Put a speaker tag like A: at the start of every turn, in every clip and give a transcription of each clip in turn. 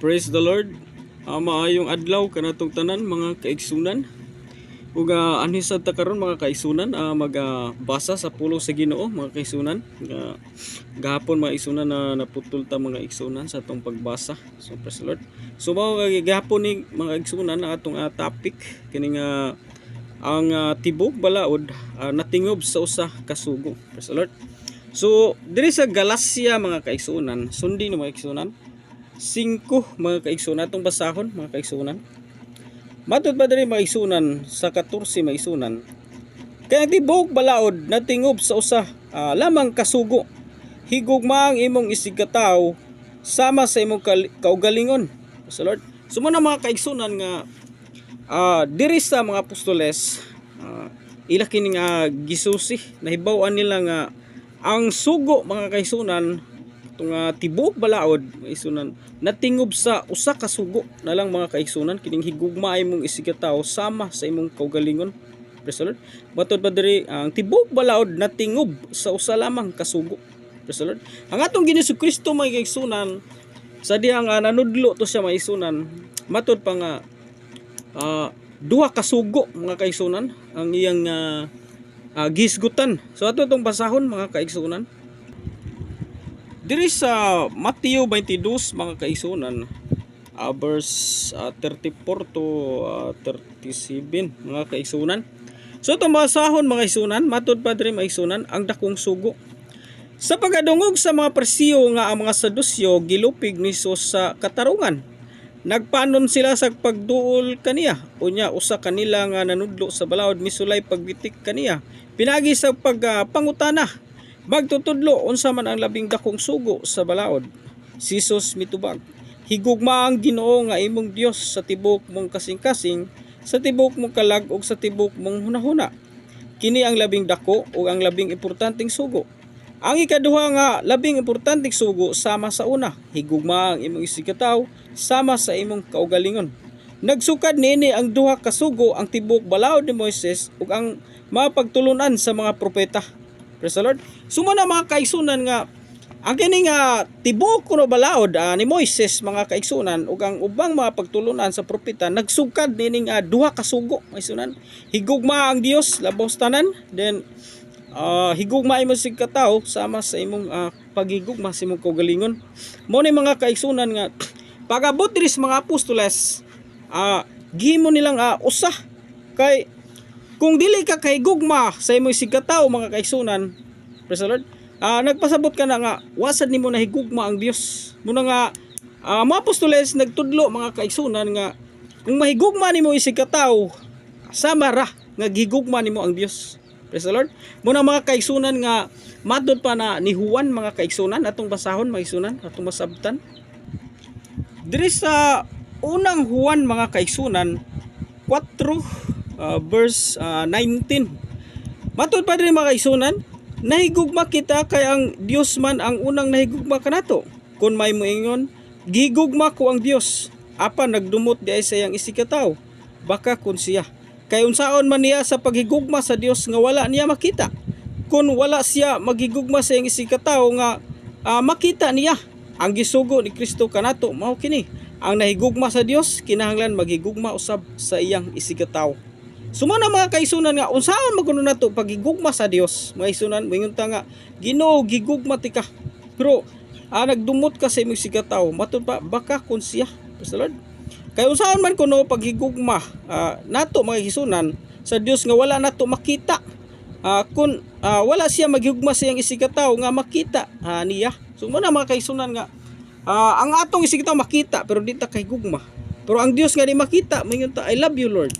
A: Praise the Lord. Maayong adlaw kanatong tanan mga kaigsunan. Ug anhi sad ta karon mga kaigsunan magbasa sa pulong sa Ginoo mga kaigsunan. Gahapon mga igsunan na naputol ta mga igsunan sa atong pagbasa. So praise the Lord. So mao gahapon ni mga igsunan ang atong topic kining ang tibok balaod natingob sa usa ka sugo. Praise the Lord. So diri sa Galacia mga kaigsunan, sundi no mga kaigsunan. 5 mga kaigsunan atong basahon mga kaigsunan. Matud pa diri mga kaigsunan sa 14 mga kaigsunan. Kaya tibok balaod natingob sa usa lamang kasugo. Higugma ang imong isigkataw sama sa imong kaugalingon. Sa Lord. So muna mga kaigsunan nga diri sa mga apostoles ila kining gisusi nahibaw-an nila nga ang sugo mga kaigsunan itong tibok balaod kaigsunan natingob sa usa ka sugo na lang mga kaigsunan kining higugma imong isigkataw sama sa imong kaugalingon. Praise the Lord. Matod pa diri ang tibok balaod natingob sa usa lamang ka sugo. Praise the Lord. Ang atong Ginoong Kristo mga kaigsunan sa dihang nanudlo to siya mga kaigsunan matod pa nga duha ka sugo mga kaigsunan ang iyang gisgutan. So ato itong basahon mga kaigsunan. Diri sa Mateo 22 mga kaigsunan verse 34 to 37 mga kaigsunan. So itong basahon mga kaigsunan matod pa diri mga kaigsunan ang dakong sugo. Sa pagadungog sa mga Parisiyo nga ang mga Sadusyo gilupig ni Jesus sa katarungan. Nagpanon sila sa pagduol kaniya. Unya usa kanila nga nanudlo sa balaod misulay pagbitik kaniya. Pinagi sa pagpangutana. Magtutudlo unsa man ang labing dakong sugo sa balaod. Si Jesus mitubag. Higugma ang Ginoo nga imong Dios sa tibok mong kasing-kasing, sa tibok mong kalag ug sa tibok mong hunahuna. Kini ang labing dako ug ang labing importanteng sugo. Ang ikaduha nga labing importanteng sugo sama sa una. Higugma ang imong isigkataw sama sa imong kaugalingon. Nagsukad niini ang duha ka sugo ang tibok balaod ni Moises ug ang mga pagtulunan sa mga propeta. Praise the Lord. Sumuna mga kaigsunan nga ang kining tibok kuno balaod ni Moises mga kaigsunan ug ang ubang mga pagtulunan sa propeta nagsugkad nining duha ka sugo kaigsunan. Higugma ang Dios labos tanan, then higugma imong sigkataw sama sa imong paghigugma sa imong kaugalingon. Mao ni mga kaigsunan nga pagabot diri sa mga apostoles gihimo nilang usa kay kung dili ka kahigugma sa imong sigkataw mga kaigsunan, praise the Lord, nagpasabot ka na nga wasad nimo na higugma ang Dios. Muna nga mga apostoles nagtudlo mga kaigsunan nga kung mahigugma nimo isigkataw sama ra nga gihigugma nimo ang Dios. Praise the Lord. Muna mga kaigsunan nga madod pa na ni Juan mga kaigsunan atong basahon mga kaigsunan atong masabtan. Diri sa unang Juan mga kaigsunan 4 verse 19. Matod pa diri mga kaigsunan, nahigugma kita kay ang Dios man ang unang nahigugma kanato. Kun may moingon, gihigugma ko ang Dios. Apan nagdumot di ay sa iyang isigkataw. Baka kun siya. Kay unsaon man niya sa paghigugma sa Dios nga wala niya makita. Kun wala siya maghigugma sa iyang isigkataw nga makita niya. Ang gisugo ni Kristo kanato mao kini. Ang nahigugma sa Dios kinahanglan maghigugma usab sa iyang isigkataw. Sumana mga kaigsunan nga unsaon maguno nato paghigugma sa Dios. Mga kaigsunan moingon ta nga Ginoo gigugma ti ka. Pero nagdumot ka sa imong isigkataw matud pa baka kun siya. Praise the Lord. Kay unsaon man kuno paghigugma nato mga kaigsunan sa Dios nga wala nato makita. Kun wala siya maghigugma sa iyang isigkataw nga makita niya. So muna mga kaigsunan nga ang atong isigkataw makita pero di ta kahigugma. Pero ang Dios nga di makita moingon ta I love you Lord.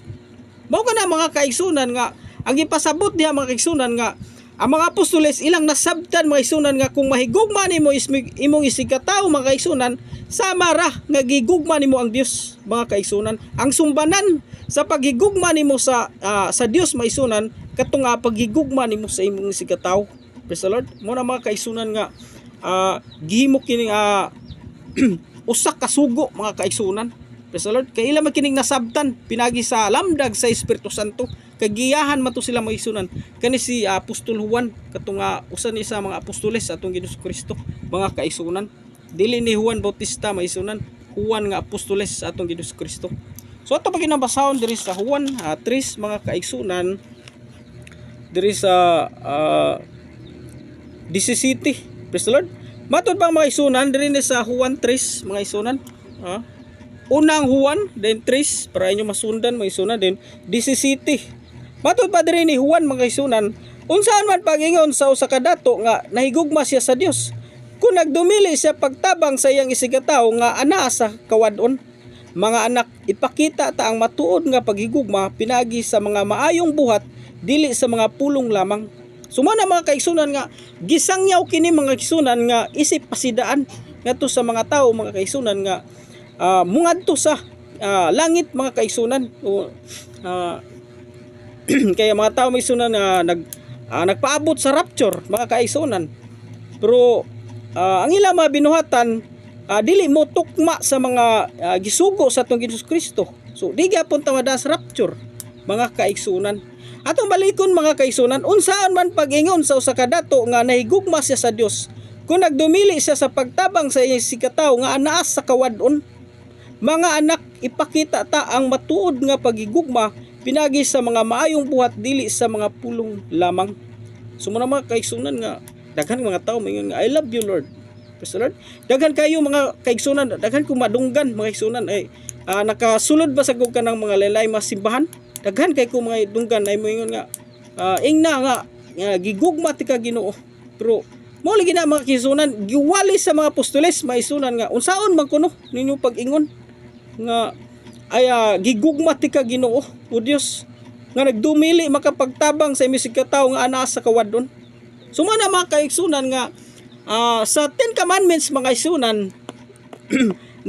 A: Mao kana mga kaigsunan nga ang ipasabot diha mga kaigsunan nga ang mga apostoles ilang nasabtan mga kaigsunan nga kung mahigugma nimo imong isigkataw mga kaigsunan sama ra nga gigugma nimo ang Dios mga kaigsunan. Ang sumbanan sa paghigugma nimo sa Dios mga kaigsunan katong paghigugma nimo sa imong isigkataw. Praise the Lord. Mo na mga kaigsunan nga gihimo kining usa ka sugo mga kaigsunan. Praise the Lord. Kay ila makining nasabtan pinagi sa lamdag sa Espiritu Santo. Kagiyahan man to sila maisunan. Kani si Apostol Juan katong usa ni sa mga apostoles atong Ginoong Kristo mga kaisunan. Dili ni Juan Bautista maisunan. Juan nga apostoles sa atong Ginoong Kristo. So ato pa ginabasahon diri sa Juan 3 mga kaigsunan, diri sa 17. Praise the Lord. Matod bang mga isunan diri sa Juan 3 mga isunan. Unang Juan, then 3 para inyo masundan mga isunan, then 17. Matod pa diri ni Juan mga isunan, unsaan man pagingon sa usa ka dato nga nahigugma siya sa Dios. Kung nagdumili siya pagtabang sa iyang isigataw nga ana sa kawadon. Mga anak, ipakita ta ang matuod nga paghigugma pinagi sa mga maayong buhat, dili sa mga pulong lamang. Sumana mga kaigsunan nga gisangyaw kini mga kaigsunan nga isip pasidaan ngadto sa mga tao mga kaigsunan nga mungadto sa langit mga kaigsunan. Kaya mga tao may sunan na nagpaabot sa rapture mga kaigsunan. Pero ang ilang mga binuhatan dili mo tukma sa mga gisugo sa atong Ginoong Kristo. So di gyapon ta madas rapture mga kaigsunan. Atong balikon mga kaigsunan, unsaan man pag-ingon sa usa ka dato nga nahigugma siya sa Dios, kung nagdumili siya sa pagtabang sa iyang sikataw nga anaas sa kawadon. Mga anak, ipakita ta ang matuod nga paghigugma pinagi sa mga maayong buhat, dili sa mga pulong lamang. So mga kaigsunan nga daghan mga tao mayon nga I love you Lord. Praise the Lord. Daghan kayo mga kaigsunan, daghan ko madunggan mga kaigsunan ay nakasulod ba sa gug kanang mga laylay mga simbahan? Daghan kay ko mga dunggan ay moingon nga ingna nga gigugma ti ka Ginoo. Pero mo lagi na mga kaigsunan giwali sa mga apostoles mga isunan nga unsaon man kuno ninyo pag-ingon nga ay gigugma ti ka Ginoo o Dios nga nagdumili makapagtabang sa imong sikataw nga ana sa kawadon. Sumana mga kaigsunan nga sa 10 commandments mga isunan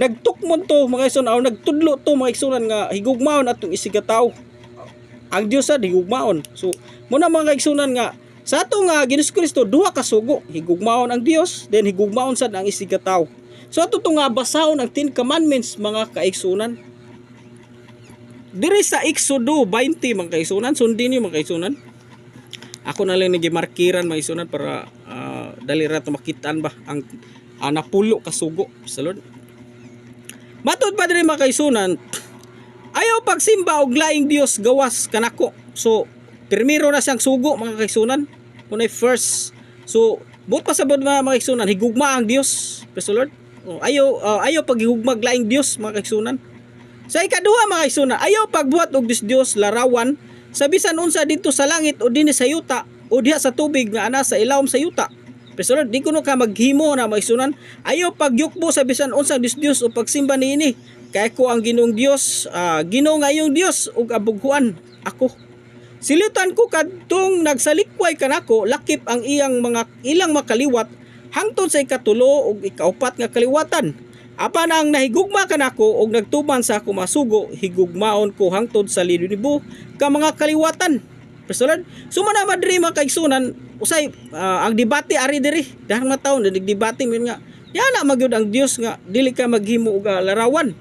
A: nagtukmon to mga isunan o nagtudlo to mga isunan nga higugmaon atong isigataw ang Dios sa higugmaon. So muna mga kaigsunan nga sa atong Ginoong Kristo duha ka sugo, higugmaon ang Dios then higugmaon sad ang isigataw. So ato to nga basahon ang 10 commandments mga kaigsunan diri sa Exodo 20 mga kaigsunan. Sundin niyo mga kaigsunan. Ako na lang nagimarkiran mga isunan para dali ra to makitaan ba ang napulo ka sugo sa Lord. Matod pa diri mga kaigsunan, ayaw pagsimba og laing Dios gawas kanako. So primero na siyang sugo mga kaigsunan, kunay first. So buot pa sabod mga kaigsunan higugma ang Dios. Praise the Lord. Ayaw paghigugmag laing Dios mga kaigsunan. Sa ikaduha mga kaigsunan, ayaw pagbuhat og Dios larawan sa bisan unsa dito sa langit o dinhi sa yuta o diha sa tubig nga ana sa ilawom sa yuta. Praise the Lord. Di kuno ka maghimo na mga kaigsunan. Ayaw pagyukbo sa bisan unsang Dios o pagsimba niini. Kay ko ang Ginoong Dios, Ginoo nga iyong Dios ug abughuan ako. Silitan ko kadtong nagsalikway kanako, lakip ang ilang makaliwat hangtod sa ikatulo ug ikaupat nga kaliwatan. Apan ang nahigugma kanako og nagtuman sa ako masugo, higugmaon ko hangtod sa libo ka mga kaliwatan. Praise the Lord. Sumana madri mga kaigsunan, usay ang debate ari diri. Dahil mga taon nagdebate min nga, yana magyud ang Dios nga dili ka maghimo og larawan.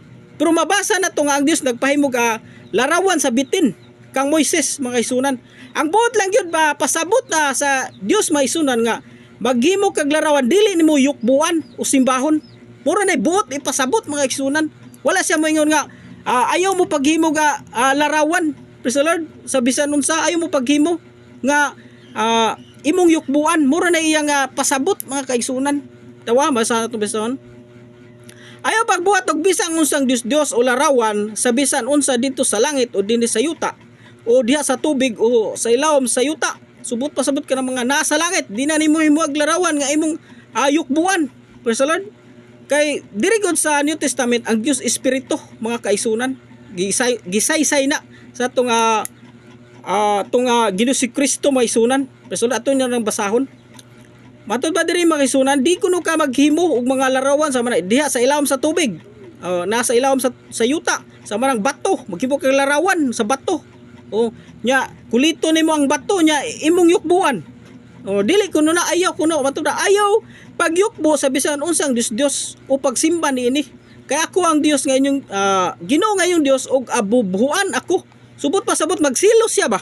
A: Pero mabasa na to nga ang Dios nagpahimo ka larawan sa bitin kang Moises mga kaigsunan. Ang buot lang gyud ba pasabot na sa Dios mga kaigsunan nga maghimo kag larawan dili nimo yukbuan o simbahon. Mura na buot ipasabot mga kaigsunan. Wala siya moingon nga ayaw mo paghimo ga larawan. Praise the Lord. Sa bisan unsa ayaw mo paghimo nga imong yukbuan. Mura na iyang pasabot mga kaigsunan. Tawa basa nato beson. Ayaw pagbuhat og bisan unsang Dios o larawan sa bisan unsa dito sa langit o dinhi sa yuta o diha sa tubig o sa ilawom sa yuta. Subot pasabot ka ng mga nasa langit. Di na nimo himuag larawan nga imong yukbuan. Praise the Lord. Kay diri gud sa New Testament ang Dios Espiritu mga kaigsunan. Gisaysay na sa atong Ginoong Kristo mga kaigsunan. Praise the Lord. Ato nang basahon. Matod ba diri mga kaigsunan, di kuno ka maghimo og mga larawan sa diha sa ilawom sa tubig. Nasa ilawom sa yuta, sa manang bato, maghimo kag larawan sa bato. O nya kulito nimo ang bato nya imong yukbuan. O dili kuno na ayaw kuno matod na ayaw pagyukbo sa bisan unsang Dios o pagsimba niini. Kaya ako ang Dios nga inyong Ginoo nga inyong Dios og abubuhan ako. Subot pa sabot magsilos siya ba?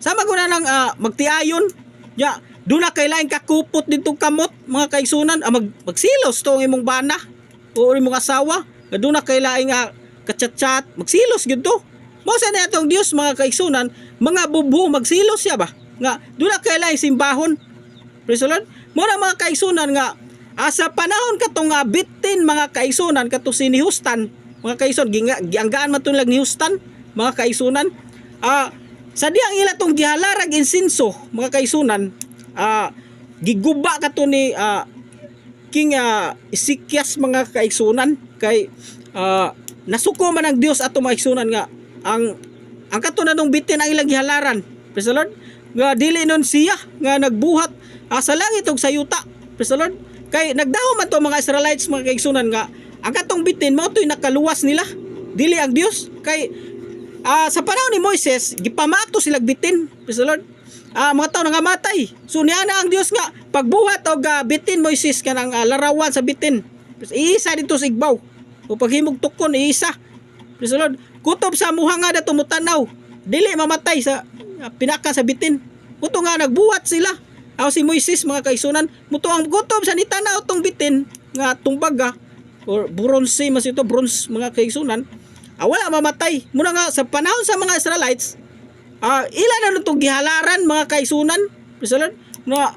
A: Sama ko na lang magtiayon. Ya doon na kailangan kakupot dito kamot mga kaigsunan magsilos to ang imong bana o imong asawa
B: doon na kailaing nga kachat-chat, magsilos gyud to. Mao sa natong Dios mga kaigsunan, mga bubo magsilos siya ba? Nga doon na kailaing simbahon. Praise the Lord. Mo na mga kaigsunan nga sa panahon katong bitin mga kaigsunan kato si ni Hustan, mga kaigsunan gianggaan man tulag ni Hustan, mga kaigsunan. Sa diyang ila tong gihalarag insinso mga kaigsunan, giguba kato ni King Ezekias mga kaigsunan kay nasuko man ang Dios ato mga kaigsunan nga ang kato na nung bitin ang ilang gihalaran. Praise the Lord. Nga dili nun siya nga nagbuhat sa langit ug sa yuta. Praise the Lord. Kay nagdaho man to mga Israelites mga kaigsunan nga ang katong bitin mao to'y nakaluwas nila, dili ang Dios. Kay sa panahon ni Moises gipamato sila bitin. Praise the Lord. Mga tao nangamatay. So niya na ang Dios nga pagbuhat og bitin Moises kanang larawan sa bitin. Iisa dito sa igbaw. O paghimog tukon iisa. Praise the Lord. Kutob sa muha nga dato mutanaw. Dili mamatay sa pinaka sa bitin. Kuto nga nagbuhat sila. Si Moises mga kaigsunan, muto ang kutob sa nitanaw tong bitin nga tumbaga or bronze mas ito bronze mga kaigsunan. Wala mamatay. Muna nga sa panahon sa mga Israelites, ilan na itong gihalaran mga kaigsunan, praise the Lord, na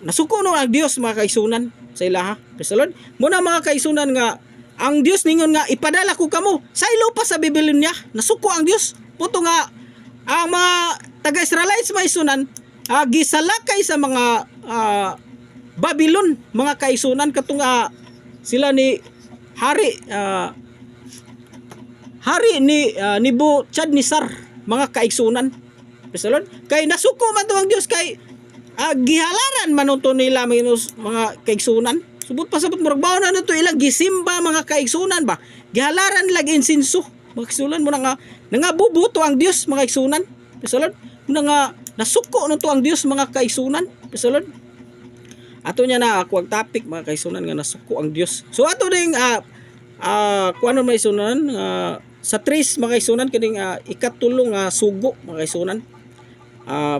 B: nasuko no ang Dios mga kaigsunan sa ilaha, praise the Lord. Muna mga kaigsunan nga ang Dios ningon nga ipadala ko kamo sa ilupa sa Babylonia, nasuko ang Dios. Puto nga ang mga taga-Israelites mga isunan gisalakay sa mga Babylon mga kaigsunan katong sila ni hari ni Nebuchadnezzar mga kaigsunan. Praise the Lord. Kay nasuko man to ang Dios kay gihalaran man unto nila mga kaigsunan. Subot pa sabot murag bawo na to ilang gisimba mga kaigsunan ba. Gihalaran nila insinso. Mga kaigsunan mo nga bubuto ang Dios mga kaigsunan. Praise the Lord. Mo nga nasuko no to ang Dios mga kaigsunan. Praise the Lord. Ato niya na ako ang topic mga kaigsunan nga nasuko ang Dios. So ato ding kuano may sunan sa tres mga kaigsunan kining ikatulong sugo mga kaigsunan.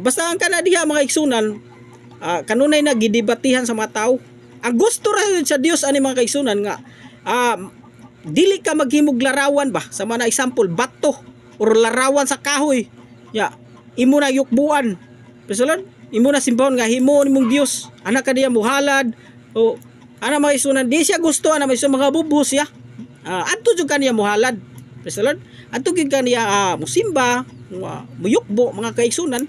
B: Basta ang kana diha mga kaigsunan kanunay na gidebatihan sa mga tao. Ang gusto ra sa Dios ani mga kaigsunan nga dili ka maghimog larawan ba sa mga example bato or larawan sa kahoy. Imo na yukbuan. Praise the Lord. Imo na simbahon nga himo nimong Dios. Anak ka diya muhalad o ana mga kaigsunan di siya gusto ana may mga bubos siya. Adto jud kaniya muhalad. Praise the Lord. Adto gyud kaniya musimba, muyukbo mga kaigsunan.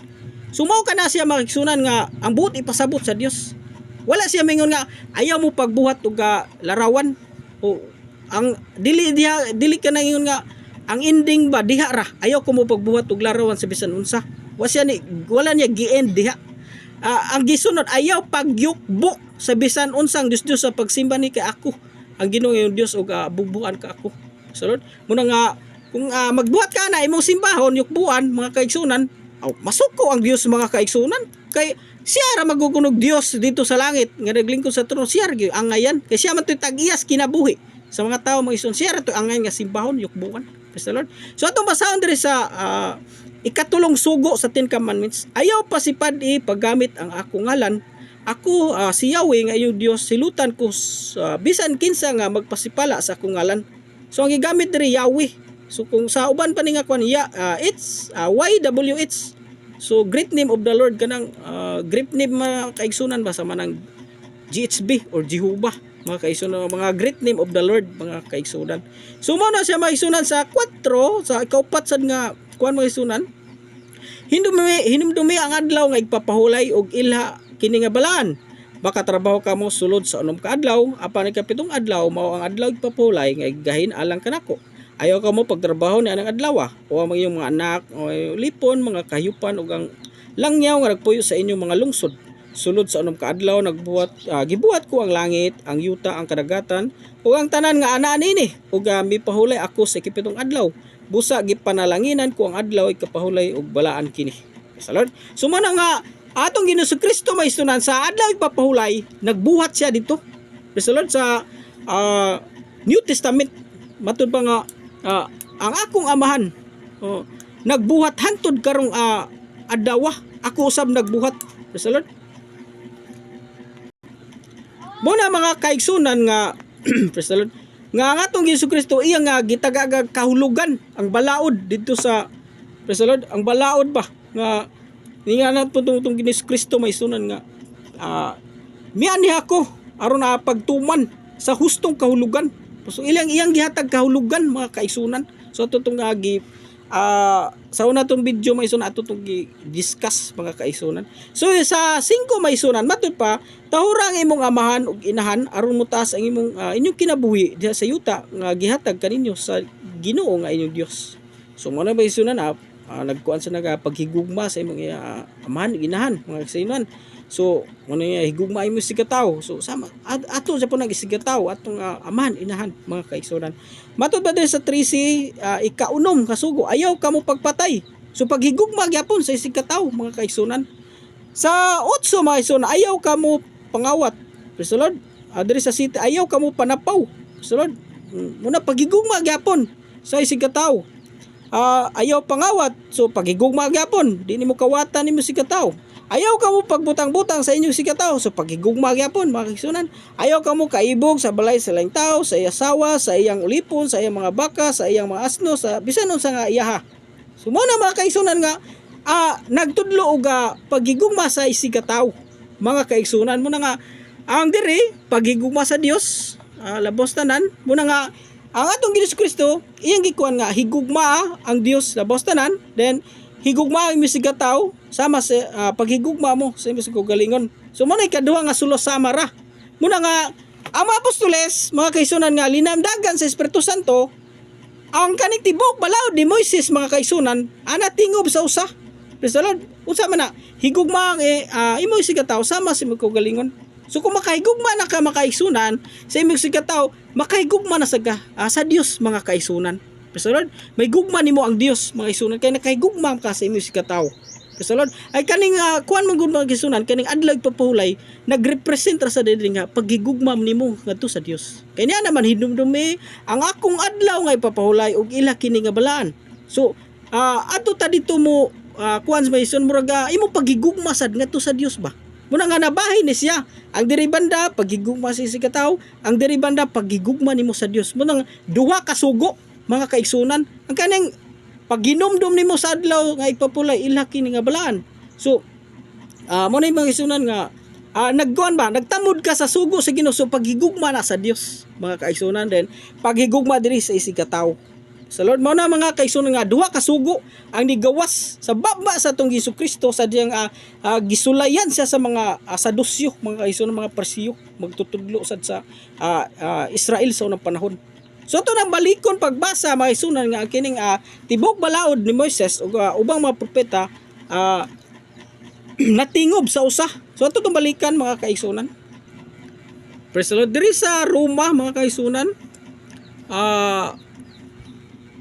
B: Sumaw ka na siya mga kaigsunan nga ang buot ipasabot sa Dios. Wala siya mingon nga ayaw mo pagbuhat og larawan o ang dili ka na ingon nga ang ending ba diha ra ayaw ko mo pagbuhat og larawan sa bisan unsa. Wala niya gi-end diha. Ang gisunod ayaw pagyukbo sa bisan unsang Dios sa pagsimba ni kay ako. Ang Ginoo yung Dios og bubuan ka ako. So Lord, muna nga kung magbuhat ka na imong simbahon yukbuan mga kaigsunan, masuko ang Dios mga kaigsunan kay siya ra magugunog Dios dito sa langit nga naglingkod sa trono siya ra ang ngayan kay siya man to'y tag-iyas kinabuhi sa mga tawo mga ison siya ra to'y angay nga simbahon yukbuan. Praise the Lord. So atong basahon diri sa ikatulong sugo sa 10 Commandments. Ayaw pasipad paggamit ang ako ngalan. Ako si Yahweh nga iyong Dios, silutan ko bisan kinsa nga magpasipala sa akong ngalan. So ang gigamit diri Yahweh. So kung sa uban pa ni nga kwan it's YWH. So great name of the Lord kanang great name mga kaigsunan ba sa manang GHB or Jehovah mga kaigsunan, mga great name of the Lord mga kaigsunan. So mo na siya mga kaigsunan sa 4 sa ikaupat sad nga kuan mga kaigsunan. Hinumdumi ang adlaw nga igpapahulay og ilha kini nga balaan. Baka trabaho kamo sulod sa unom ka adlaw, apan ikapitong adlaw mao ang adlaw igpapahulay nga igahin alang kanako. Ayaw ka mo pagtrabaho ni anang adlaw o ang iyong mga anak o lipon, mga kahiyupan ug ang langyaw nga nagpuyo sa inyong mga lungsod. Sulod sa unom ka adlaw gibuhat ko ang langit, ang yuta, ang kadagatan ug ang tanan nga ana nini ug mipahulay ako sa ikapitong adlaw. Busa gipanalanginan ko ang adlaw ikapahulay ug balaan kini. Sa Lord. Sumana nga atong Ginoo Kristo may sunan sa adlaw igpapahulay, nagbuhat siya dito. Praise the Lord sa New Testament. Matud pa nga ang akong amahan nagbuhat hantod karong adlaw, ako usab nagbuhat. Praise the Lord. Muna mga kaigsunan nga praise the Lord. nga atong Hesus Kristo iya nga gitagaga kahulugan ang balaod dito sa praise the Lord, ang balaod ba nga nga na tong Hesus Kristo may sunan nga miani ako aron na pagtuman sa hustong kahulugan. So iyang gihatag kahulugan mga kaigsunan. So ato tong sa una tong video may sunan ato tong discuss mga kaigsunan. So sa 5 may sunan matud pa tahurang imong amahan ug inahan aron motaas ang imong inyong kinabuhi diha sa yuta nga gihatag kaninyo sa Ginoo nga inyong Dios. So mo na may sunan nagkuan sa paghigugma sa imong amahan ug inahan mga kaigsunan. So mo na higugma imo sigataw. So sama ato sa punag sigataw atong amahan inahan mga kaigsunan. Matud ba sa 13 ikaunom kasugo ayaw kamo pagpatay. So paghigugma gyapon sa sigataw mga kaigsunan. Sa 8 mga kaigsunan ayaw kamo pangawat. Praise the Lord. Diri sa city ayaw kamo panapaw. Praise the Lord. Muna paghigugma gyapon sa sigataw. Ayaw pangawat. So paghigugma gyapon di nimo kawatan nimo sigataw. Ayaw ka mo pagbutang-butang sa inyong sigataw. So paghigugma gyapon mga kaigsunan. Ayaw ka mo kaibog sa balay sa laing tao, sa iyang sawa, sa iyang ulipon, sa iyang mga baka, sa iyang mga asno, sa bisan unsa nga iyaha. So mo na mga kaigsunan nga nagtudlo og paghigugma sa sigataw. Mga kaigsunan mo na nga ang diri paghigugma sa Dios, labos tanan mo na nga ang atong Hesus Kristo iyang gikuan nga higugma ang Dios labos tanan, then higugma ang sigataw sama sa paghigugma mo sa imong kagalingon. So mo na ikaduha nga sulo sama ra. Muna nga ang mga apostoles mga kaigsunan nga linamdagan sa Espiritu Santo ang kaning tibok balaod ni Moises mga kaigsunan ana tingob sa usa. Praise the Lord. Unsa man na higugma ang imong sigataw sama sa imong kagalingon. So kung makahigugma na ka makaigsunan sa imong sigataw, makahigugma na sa Dios mga kaigsunan. Praise the Lord. May gugma nimo ang Dios mga kaigsunan kay nakahigugma ka sa imong sigataw. Praise the Lord. Ay kaning kuan man gud mga kaigsunan kaning adlaw papahulay nagrepresent ra sa diri nga paghigugma nimo ngadto sa Dios. Kay niya naman hinumdumi ang akong adlaw nga ipapahulay og ila kini nga balaan. So ato ta dito mo kuan may ison murag imo paghigugma sad ngadto sa Dios ba. Muna nga nabahin ni siya. Ang diri banda paghigugma sa sigataw, ang diri banda paghigugma nimo sa Dios. Muna nga duha ka sugo mga kaigsunan. Ang kaning pagginumdum nimo sa adlaw nga ipapulay ila kini nga balaan. So mo na mga kaigsunan nga nagkuan ba nagtamod ka sa sugo sa Ginoo so paghigugma na sa Dios mga kaigsunan din paghigugma diri sa sigataw. Sa Lord mo na mga kaigsunan nga duha ka sugo ang nigawas sa baba sa tong Hesus Kristo sa diyang gisulayan siya sa mga Sadusyo mga kaigsunan mga Parsiyo magtutudlo sad sa Israel sa unang panahon. So ito nang balikon pagbasa mga kaigsunan nga kining tibok balaod ni Moises ug ubang mga propeta natingob sa usa. So ito tong balikan mga kaigsunan. Praise the Lord. Diri sa Roma mga kaigsunan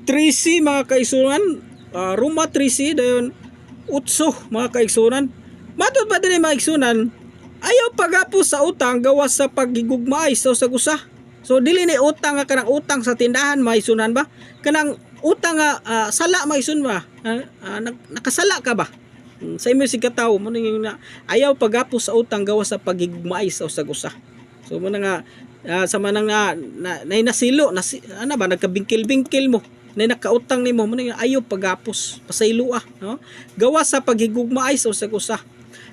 B: 13 mga kaigsunan, Roma 13 dayon 8 mga kaigsunan. Matud ba diri mga kaigsunan ayaw pagapos sa utang gawas sa paghigugmaay sa usa. So dili ni utang nga kanang utang sa tindahan mga kaigsunan ba? Kanang utang nga sala mga kaigsunan ba? Nakasala ka ba? Sa imong sigataw mo ning ayaw pagapos sa utang gawas sa paghigugmaay sa usa. So mo na nga sa manang nasilo ana ba nagkabingkil-bingkil mo na nakautang nimo mo na ayaw pagapos pasaylo no gawas sa paghigugmaay sa usa.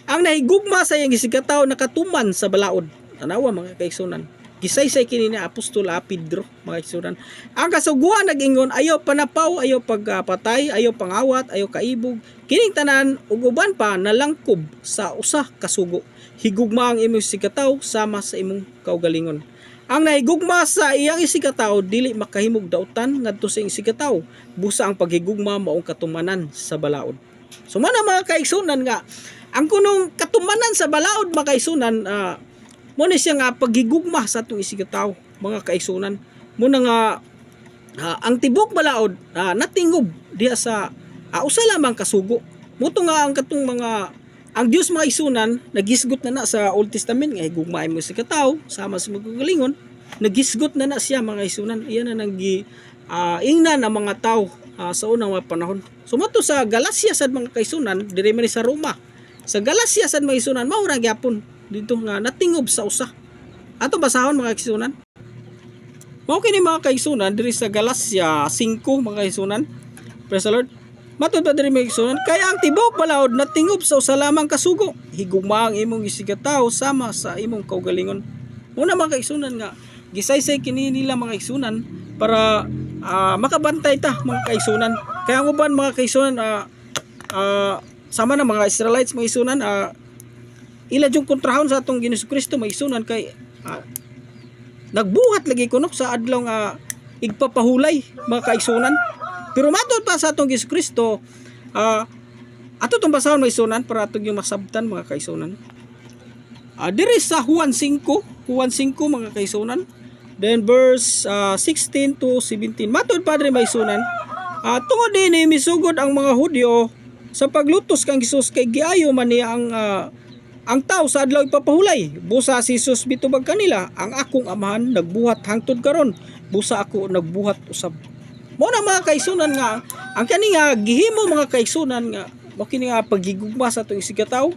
B: Ang nahigugma sa iyang gisigataw nakatuman sa balaod. Tanawa mga kaigsunan. Gisaysay kini ni Apostol Pedro mga kaigsunan. Ang kasuguan nag-ingon ayaw panapaw, ayaw pagpatay, ayaw pangawat, ayaw kaibog. Kining tanan ug uban pa nalangkob sa usa ka sugo. Higugma ang imong sigataw sama sa imong kaugalingon. Ang nahigugma sa iyang isigataw dili makahimog dautan ngadto sa iyang isigataw. Busa ang paghigugma maong katumanan sa balaod. So man mga kaigsunan nga ang kunong katumanan sa balaod mga kaigsunan mo ni siya nga paghigugma sa atong isigataw mga kaigsunan. Muna nga ang tibok balaod natingob diha sa usa lamang kasugo. Muto nga ang katong mga ang Dios mga kaigsunan nagisgot na sa Old Testament nga higugmaay mo sa kataw sama sa magagalingon nagisgot na siya mga kaigsunan. Iyan na nang ingnan ang mga tao sa unang mga panahon. Sumato sa Galacia sad mga kaigsunan diri man sa Roma. Sa Galacia sad mga kaigsunan mao ra gyapon dito nga natingob sa usa. Ato basahon mga kaigsunan. Mao kini mga kaigsunan diri sa Galacia 5 mga kaigsunan. Praise the Lord. Matod pa diri mga kaigsunan, kaya ang tibaw balaod natingob sa usa lamang kasugo. Higugma ang imong gisigataw sama sa imong kaugalingon. Muna mga kaigsunan nga gisaysay kini nila mga kaigsunan para makabantay ta mga kaigsunan. Kaya ang uban mga kaigsunan sama na mga Israelites mga kaigsunan ila jung kontrahon sa atong Ginoong Kristo mga kaigsunan kay nagbuhat lagi kunok sa adlaw nga igpapahulay mga kaigsunan. Pero matod pa sa atong Ginoong Kristo ato tong basahon mga kaigsunan para atong yung masabtan mga kaigsunan. Diri sa Juan 5 mga kaigsunan, then verse 16 to 17. Matod pa diri mga kaigsunan, tungod dinhi misugod ang mga Hudyo sa paglutos kang Hesus kay giayo man niya ang tao sa adlaw ipapahulay. Busa si Jesus bitubag kanila, ang akong amahan nagbuhat hangtod karon, busa ako nagbuhat usab. Mo na mga kaigsunan nga ang kani nga gihimo mga kaigsunan nga mo kini nga pagigugma sa atong isigataw,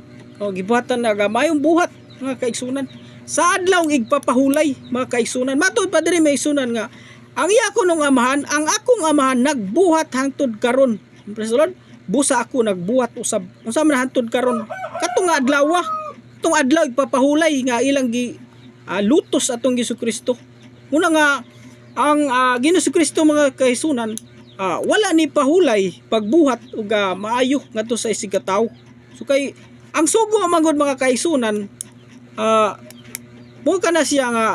B: gibuhatan na mayong buhat mga kaigsunan sa adlaw igpapahulay mga kaigsunan. Matod pa diri may kaigsunan nga ang iya ko nung amahan, ang akong amahan nagbuhat hangtod karon. Praise the Lord. Busa ako nagbuhat usab. Unsa man hangtod karon? Katong adlaw tong adlaw ipapahulay nga ilang lutos atong Ginoong Kristo. Muna nga ang Ginoong Kristo mga kaigsunan wala ni pahulay pagbuhat ug maayo ngadto sa isigataw. So kay ang sugo manggod mga kaigsunan mo kana siya nga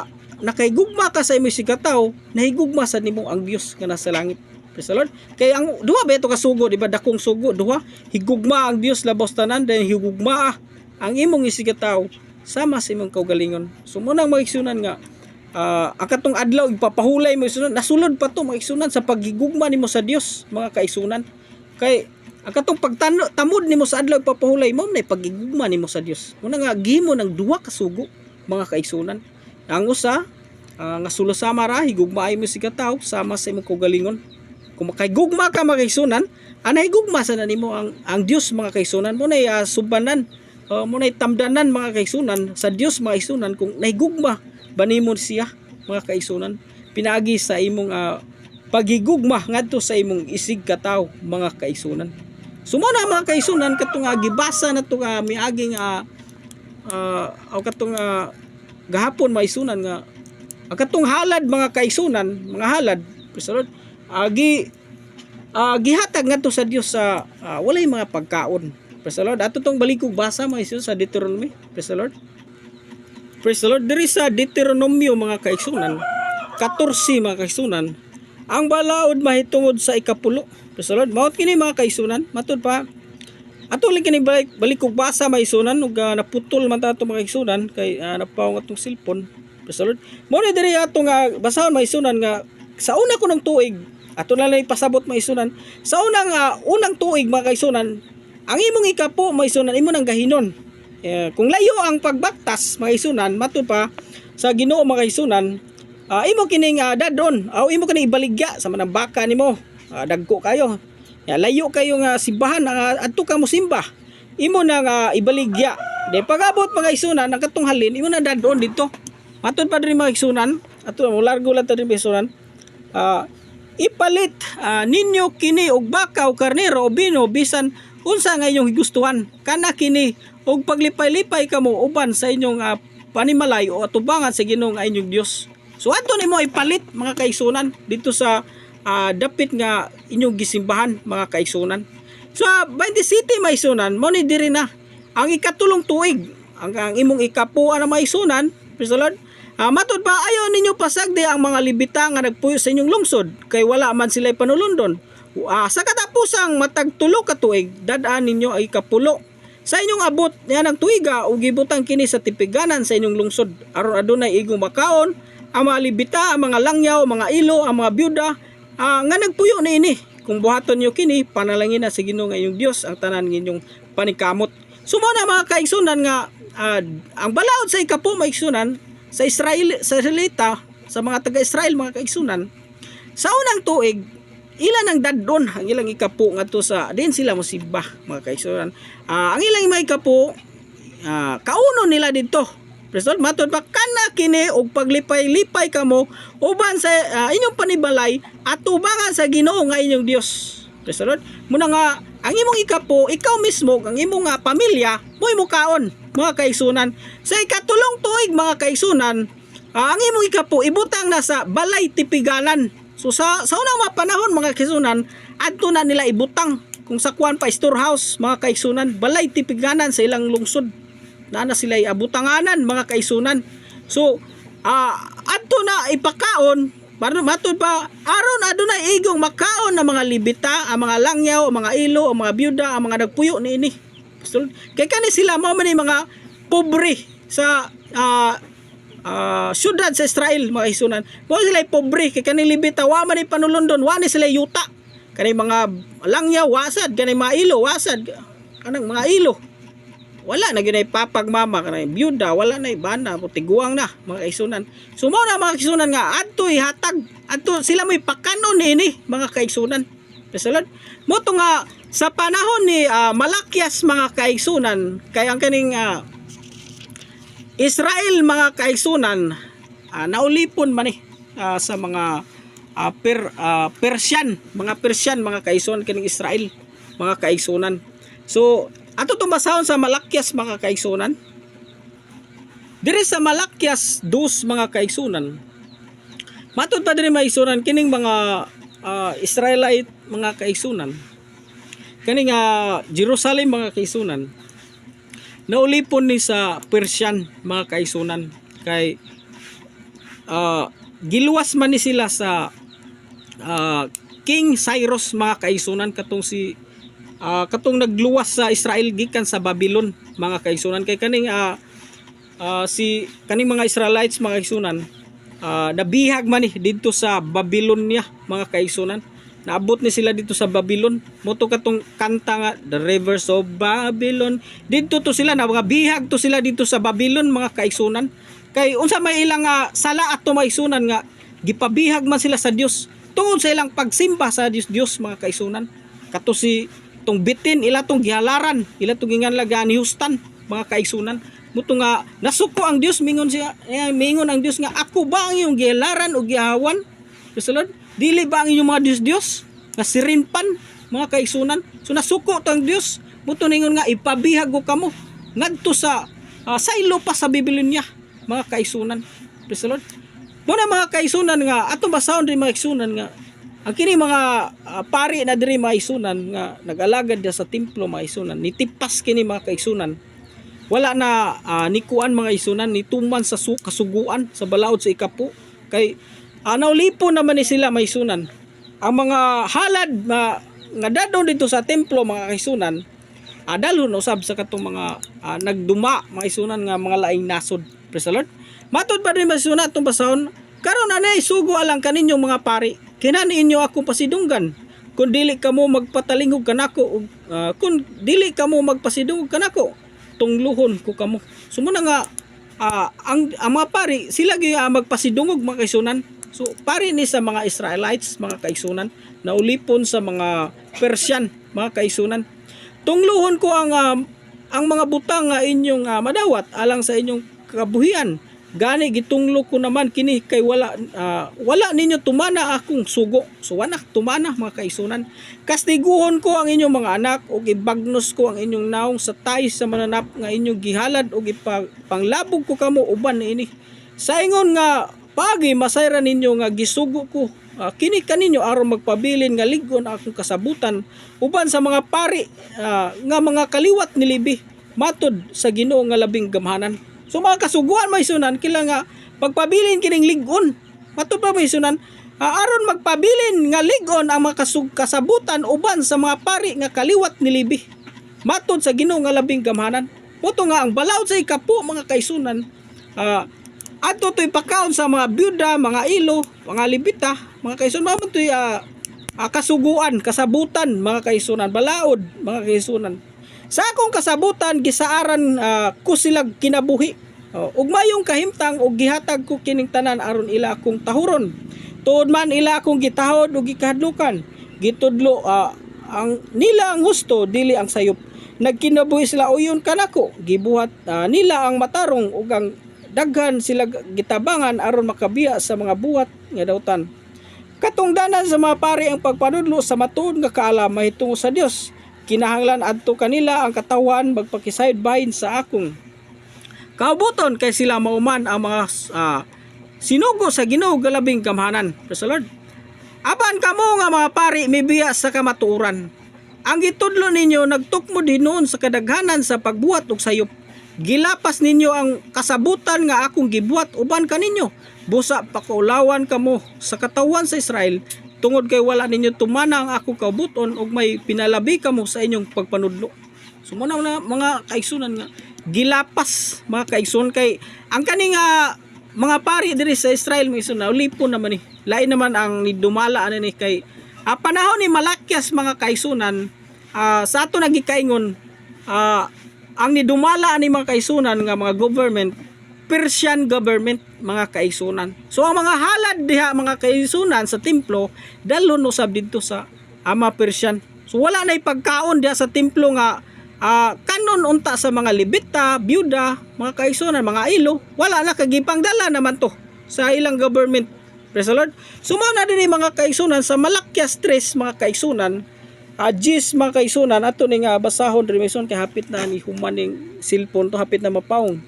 B: nakaigugma ka sa imong isigataw, nahigugma sa nimo ang Dios nga nasa langit. Praise the Lord. Kay ang duha ba ito kasugo, di ba dakong sugo duha, higugma ang Dios labos tanan, then higugma ang imong isigataw sama sa imong kaugalingon. So munang maigsunan nga ang katong adlaw ipapahulay mo isunan, nasulod pa to maigsunan sa paghigugma nimo sa Dios mga kaigsunan. Kay ang katong pagtamod nimo sa adlaw ipapahulay mo na paghigugma nimo sa Dios. Muna nga gihimo ng duha kasugo mga kaigsunan. Ang usa nga sulasama ra higugma mo isigataw sama sa imong kaugalingon. Kung makaigugma ka mga kaigsunan, anahigugma sa nimo ang Dios mga kaigsunan. Mo nay subanan, mo nay tamdanan mga kaigsunan sa Dios mga kaigsunan kung nahigugma ba nimo siya mga kaigsunan. Pinaagi sa imong paghigugma ngadto sa imong isigataw mga kaigsunan. So mo na mga kaigsunan katong gibasa nato miaging o katong gahapon mga kaigsunan nga ang katong halad mga kaigsunan, mga halad, praise the Lord, gihatag ngadto sa Dios sa walay mga pagkaon. Praise the Lord. Ato tong balikog basa mga kaigsunan sa Deuteronomy. Praise the Lord. Praise the Lord. Diri sa Deuteronomio mga kaigsunan 14 mga kaigsunan, ang balaod mahitungod sa ikapulo. Praise the Lord. Maot kini mga kaigsunan, matud pa ato lang kini balikog basa mga kaigsunan ug naputol man ta ato mga kaigsunan kay napawong atong cellphone. Praise the Lord. Mo ni diri ato nga basahon mga kaigsunan nga sa una ko ng tuig ato na lang ipasabot mga kaigsunan sa unang tuig mga kaigsunan, ang imong ikapo mga kaigsunan imo nang gahinon. Kung layo ang pagbaktas mga kaigsunan, matud pa sa Ginoo mga kaigsunan, imo kining dadon o imo kining ibaligya sa manang baka nimo, dagko kayo, layo kayo nga simbahan adto ka mo simba, imo nang ibaligya. De pagabot mga kaigsunan ang katong halin imo na dadon dito. Matud pa diri mga kaigsunan, ato mo largo lang ta diri mga kaigsunan, ipalit ninyo kini og baka o karnero o bino bisan unsa nga inyong gustuhan, kana kini og paglipay-lipay kamo uban sa inyong panimalay o atubangan sa Ginoo nga inyong Dios. So adto nimo ipalit mga kaigsunan dito sa dapit nga inyong gisimbahan mga kaigsunan. So 27 mga kaigsunan mo ni diri na ang ikatulong tuig ang imong ikapuan na mga kaigsunan. Praise the Lord. Matud pa ayaw ninyo pasagdi ang mga libita nga nagpuyo sa inyong lungsod kay wala man sila panulundon. Sa katapusang matag tulo ka tuig dadaan ninyo ay kapulo sa inyong abot yan ang tuiga ug gibutang kini sa tipiganan sa inyong lungsod aron adunay igong makaon ang mga libita, ang mga langyaw, mga ilo, ang mga byuda nga nagpuyo niini. Kung buhaton nyo kini panalangin na sa Ginoo nga inyong Dios ang tanan ninyong panikamot. Sumo na mga kaigsunan nga ang balaod sa ikapo mga kaigsunan sa Israelita, sa mga taga-Israel mga kaigsunan, sa unang tuig ilan ang dadon ang ilang ikapo ngadto sa din sila mosimba mga kaigsunan. Ang ilang mga ikapo kauno nila dito Presol, matod pa kana kini og paglipay-lipay kamo uban sa inyong panibalay at tubangan sa Ginoo nga inyong Dios. Presol, muna nga ang imong ikapo, ikaw mismo, ang imong pamilya, mo'y mukaon, mga kaigsunan. Sa ikatulong tuig, mga kaigsunan, ang imong ikapo ibutang na sa balay tipiganan. So sa unang mga panahon, mga kaigsunan, adto na nila ibutang kung sa kuan pa storehouse, mga kaigsunan, balay tipiganan sa ilang lungsod. Na sila abutanganan, mga kaigsunan. So adto na ipakaon para matod pa aron adunay igong makaon na mga libita, ang mga langyaw, ang mga ilo, ang mga byuda, ang mga nagpuyo niini. So, kay kani sila mao man mga pobre sa syudad sa Israel, mga kaigsunan. Mao sila pobre kay kani libita wa man panulundon, wa ni sila yuta. Kani mga langyaw wasad, kani mga ilo wasad, kanang mga ilo wala na ginay papagmama, kanay byuda wala na ibana, tiguang na, mga kaigsunan. So mao na, mga kaigsunan, nga adto ihatag, adto sila may pakanon ini, mga kaigsunan. Kasulod mo to nga sa panahon ni Malakyas, mga kaigsunan, kay ang kaning Israel, mga kaigsunan, naulipon man sa mga Persian, mga kaigsunan kining Israel, mga kaigsunan. So ato tumbasahon sa Malakyas, mga kaigsunan. Diri sa Malakyas 2, mga kaigsunan, matod pa diri, mga kaigsunan, kining mga Israelite, mga kaigsunan, kining Jerusalem, mga kaigsunan, naulipon ni sa Persian, mga kaigsunan, kay giluwas man ni sila sa King Cyrus, mga kaigsunan, katong katong nagluwas sa Israel gikan sa Babylon, mga kaigsunan. Kay kaning kaning mga Israelites, mga kaigsunan, nabihag man dito sa Babylonia, mga kaigsunan. Naabot ni sila dito sa Babylon. Moto katong kanta nga, The Rivers of Babylon. Dito to sila, na mga bihag to sila dito sa Babylon, mga kaigsunan. Kay unsa may ilang sala at mga kaigsunan nga gipabihag man sila sa Dios tungod sa ilang pagsimba sa Dios, mga kaigsunan. Kato si tong bitin, ila tong gihalaran, ila tong ginganlagaan ni Hustan, mga kaigsunan. Muto nga nasuko ang Dios, mingon siya, mingon ang Dios nga, ako ba ang iyong gihalaran o gihawan? Kasulod, dili ba ang inyong mga Dios nga sirinpan, mga kaigsunan? So nasuko to ang Dios, muto ningon nga ipabihag ko kamo ngadto sa saylo pa sa Babylonia, mga kaigsunan. Kasulod, muna, mga kaigsunan, nga atong basahon rin, mga kaigsunan, nga ang kini mga pari na diri, mga kaigsunan, nga nag-alagad sa templo, mga kaigsunan, nitipas kini, mga kaigsunan. Wala na nikuan, mga kaigsunan, nituman sa kasuguan sa balaod sa ikapo. Kay naulipon naman ni sila, mga kaigsunan. Ang mga halad nga dadon dito sa templo, mga kaigsunan, dalhon usab sa katong mga nagduma, mga kaigsunan, nga mga laing nasod. Praise the Lord. Matod pa rin, mga kaigsunan, atong basahon, karon anay sugo alang kaninyong mga pari, kinani inyo akong pasidunggan kung dili kamo magpatalingog kanako, kung dili kamo magpasidungog kanako, tungluhon ko kamo. Sumuna nga ang mga pari sila gyud magpasidungog, mga kaigsunan. So pari ni sa mga Israelites, mga kaigsunan, naulipon sa mga Persian, mga kaigsunan. Tungluhon ko ang mga butang nga inyong madawat alang sa inyong kabuhian. Gani gitunglo ko naman kini kay wala ninyo tumana akong sugo. So wala tumana, mga kaigsunan. Kastiguhon ko ang inyong mga anak ug ibagnos ko ang inyong naong sa tay sa mananap nga inyong gihalad ug ipanglabog ko kamo uban niini. Sa ingon nga pagi masayran ninyo nga gisugo ko kini kaninyo aron magpabilin nga ligon akong kasabutan uban sa mga pari nga mga kaliwat ni Libi matod sa Ginoo nga labing gamhanan. So mga kasuguan, mga isunan, kila nga pagpabilin kining ligon. Matod pa, mga isunan, aron magpabilin nga ligon ang mga kasabutan uban sa mga pari nga kaliwat ni Libi matod sa Ginoo nga labing gamhanan. Puto nga ang balaod sa ikapo, mga kaisunan, ato to'y pakaon sa mga byuda, mga ilo, mga libita, mga kaisunan, mamon to'y kasuguan, kasabutan, mga kaisunan, balaod, mga kaisunan. Sa akong kasabutan gisaaran ko sila kinabuhi. Ug mayong kahimtang ug gihatag ko kining tanan aron ila akong tahuron. Tuod man ila akong gitahod ug gikahadlukan. Gitudlo ang nila ang husto dili ang sayop. Nagkinabuhi sila uyon kanako. Gibuhat nila ang matarong ug ang daghan sila gitabangan aron makabiya sa mga buhat nga dautan. Katungdanan sa mga pari ang pagpanudlo sa matuod nga kaalam mahitungod sa Dios. Kinahanglan adto kanila ang katawan magpakisayod bahin sa akong kaubuton kay sila mauman ang mga sinugo sa Ginoo galabing gamhanan. Praise the Lord. Apan kamo nga mga pari mibiya sa kamatuoran. Ang gitudlo ninyo nagtukmo din noon sa kadaghanan sa pagbuhat og sayop. Gilapas ninyo ang kasabutan nga akong gibuhat uban kaninyo. Busa pakaulawan kamo sa katawan sa Israel tungod kay wala ninyo tumana ang akong kaubuton ug may pinalabi kamo sa inyong pagpanudlo. So muna mga kaigsunan nga gilapas mga kaigsunan kay ang kaning mga pari diri sa Israel mga igsunan ulipon naman ni. Lain naman ang dumala ani ni kay panahon ni Malakyas mga kaigsunan sa ato nagikaingon ang nidumala ani mga kaigsunan nga mga government Persian government mga kaigsunan. So ang mga halad diha mga kaigsunan sa templo dalon usab didto sa ama Persian. So wala nay pagkaon diha sa templo nga kanon unta sa mga Levita, byuda, mga kaigsunan, mga ilo, wala na kagipang dala naman to sa ilang government. Praise the Lord. So mao na dinhi mga kaigsunan sa Malakyas 3 mga kaigsunan. Jis mga kaigsunan ato ning basahon remison kay hapit na ni human ning cellphone to hapit na mapaong.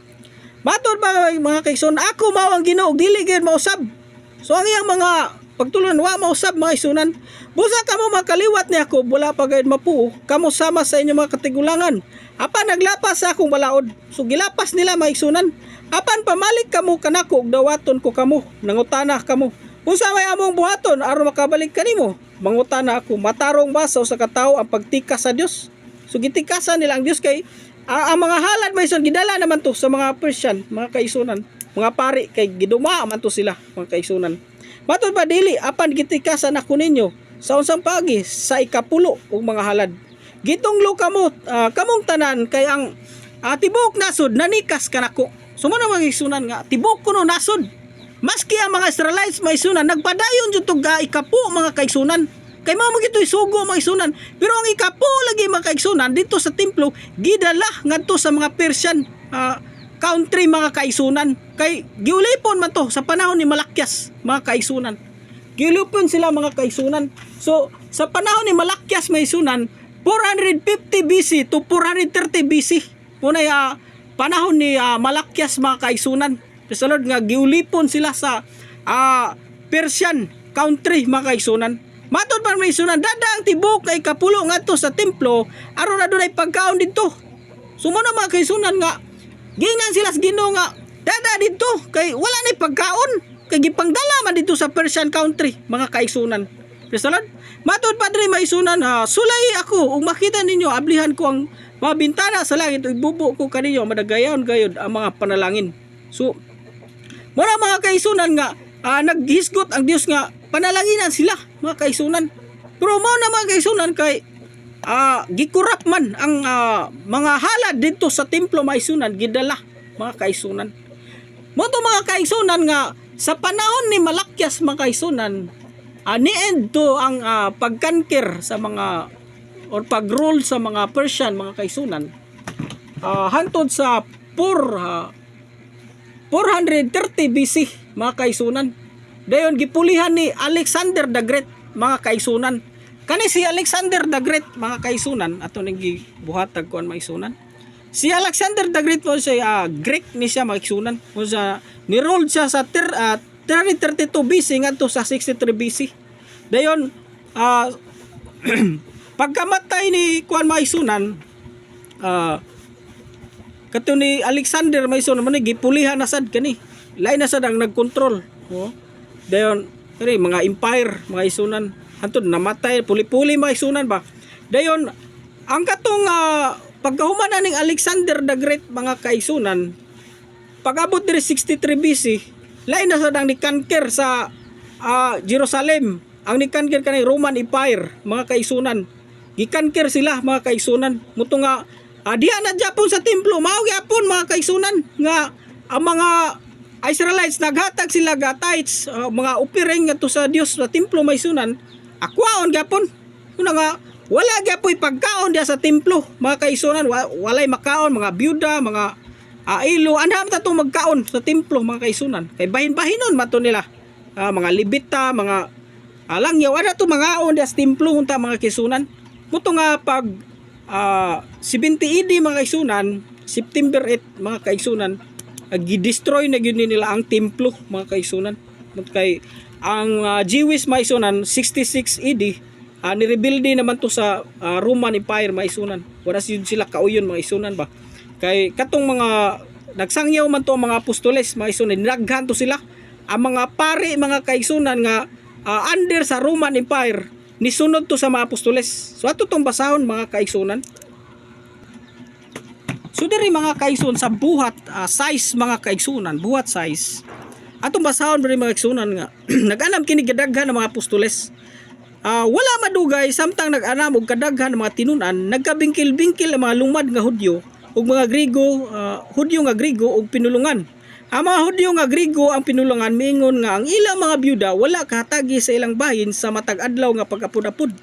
B: Matod ba mga kaigsunan ako mao ang Ginoo dili gyud mausab. So ang iyang mga pagtulon wa mausab mga kaigsunan. Busa kamo makaliwat ni ako wala pa gayud mapuo kamo sama sa inyong mga katigulangan. Apan naglapas sa akong balaod. So gilapas nila mga kaigsunan. Apan pamalik kamo kanako ug dawaton ko kamo nangutana kamo. Unsa may among buhaton aron makabalik kanimo? Mangutana ako, matarong ba sa katawo ang pagtikas sa Dios? So gitikasan nila ang Dios kay ang mga halad may son gidala naman to sa mga Persian, mga kaigsunan, mga pari kay giduma man to sila, mga kaigsunan. Matod ba dili apan gitikasan ako ninyo sa unsang pagi sa ikapulo og mga halad. Gitunglo kamo kamong tanan kay ang tibok nasod nanikas kanako. So mo na mga kaigsunan nga tibok kuno nasod. Maski ang mga Israelites may sunan nagpadayon jud tug ikapo mga kaigsunan. Kay mao mo gitoy sugo mga kaigsunan. Pero ang ikapo lagi mga kaigsunan dito sa templo gidala ngadto sa mga Persian country mga kaigsunan. Kay giulipon man to sa panahon ni Malakyas mga kaigsunan. Giulipon sila mga kaigsunan. So sa panahon ni Malakyas may sunan 450 BC to 430 BC. Muna panahon ni Malakyas mga kaigsunan. Praise the Lord nga giulipon sila sa Persian country mga kaigsunan. Matod pa may sunan dadang tibok kay kapulo ngadto sa templo aron adunay pagkaon didto. Sumo na mga kaigsunan nga gingnan sila sa Ginoo nga dada didto kay wala nay pagkaon kay gipangdala man didto sa Persian country mga kaigsunan. Praise the Lord. Matod pa diri may sunan sulay ako ug makita ninyo ablihan ko ang mga bintana sa langit ug bubo ko kaninyo madagayon gayud ang mga panalangin. So mura mga kaigsunan nga naghisgot ang Dios nga panalanginan sila mga kaigsunan. Pero mao na mga kaigsunan kay gikurap man ang mga halad dito sa templo mga kaigsunan gidala mga kaigsunan. Mo to mga kaigsunan nga sa panahon ni Malakyas mga kaigsunan ni-end to ang pagkankir sa mga or pag-rule sa mga Persian mga kaigsunan hantod sa 430 BC mga kaigsunan. Dayon gipulihan ni Alexander the Great mga kaigsunan. Kani si Alexander the Great mga kaigsunan ato ning gibuhatag kuan mga kaigsunan. Si Alexander the Great was Greek ni siya mga kaigsunan. Ni-rule siya sa 332 BC ngadto sa 63 BC. Dayon pagkamatay ni kuan mga kaigsunan kato ni Alexander may son man gipulihan na sad kani. Lain na sad ang nagkontrol. Dayon kani mga empire mga isunan hantod namatay puli-puli mga isunan ba. Dayon ang katong pagkahuman ning Alexander the Great mga kaigsunan pag-abot diri 63 BC lain na sad ang nikanker sa Jerusalem. Ang nikanker kanay Roman Empire mga kaigsunan. Gikanker sila mga kaigsunan. Muto nga diha na Japon sa templo mao gyapon mga kaigsunan nga ang mga Israelites naghatag sila gatites mga offering ngadto sa Dios sa templo may sunan akwaon gyapon kuna nga wala gyapoy pagkaon diha sa templo mga kaigsunan walay makaon mga byuda mga ilo anham ta to magkaon sa templo mga kaigsunan. Kay bahin-bahinon mato nila. Mga libita, mga langyaw ana to mga on sa templo unta mga kaigsunan. Muto nga pag 70 AD mga kaigsunan, September 8 mga kaigsunan, gi-destroy na gyud nila ang templo mga kaigsunan. Kay ang Jewish maisunan 66 AD nirebuildi naman to sa Roman Empire maisunan. Wala sila kauyon maisunan ba. Kay katong mga nagsangyaw man to ang mga apostoles maisunan, naghan to sila. Ang mga pari mga kaigsunan nga under sa Roman Empire nisunod to sa mga apostoles. So ato tong basahon mga kaigsunan. So diri mga kaigsunan sa buhat size mga kaigsunan, buhat size. Atong basahon diri mga kaigsunan nga nag-anam kini kadaghan ng mga apostoles. Wala madugay samtang nag-anam og kadaghan ng mga tinunan, nagkabingkil-bingkil ang mga lumad nga Hudyo ug mga Grigo, Hudyo nga Grigo ug pinulungan. Ang mga Hudyo nga Grigo ang pinulungan miingon nga ang ilang mga byuda wala kahatagi sa ilang bahin sa matag adlaw nga pag-apod-apod.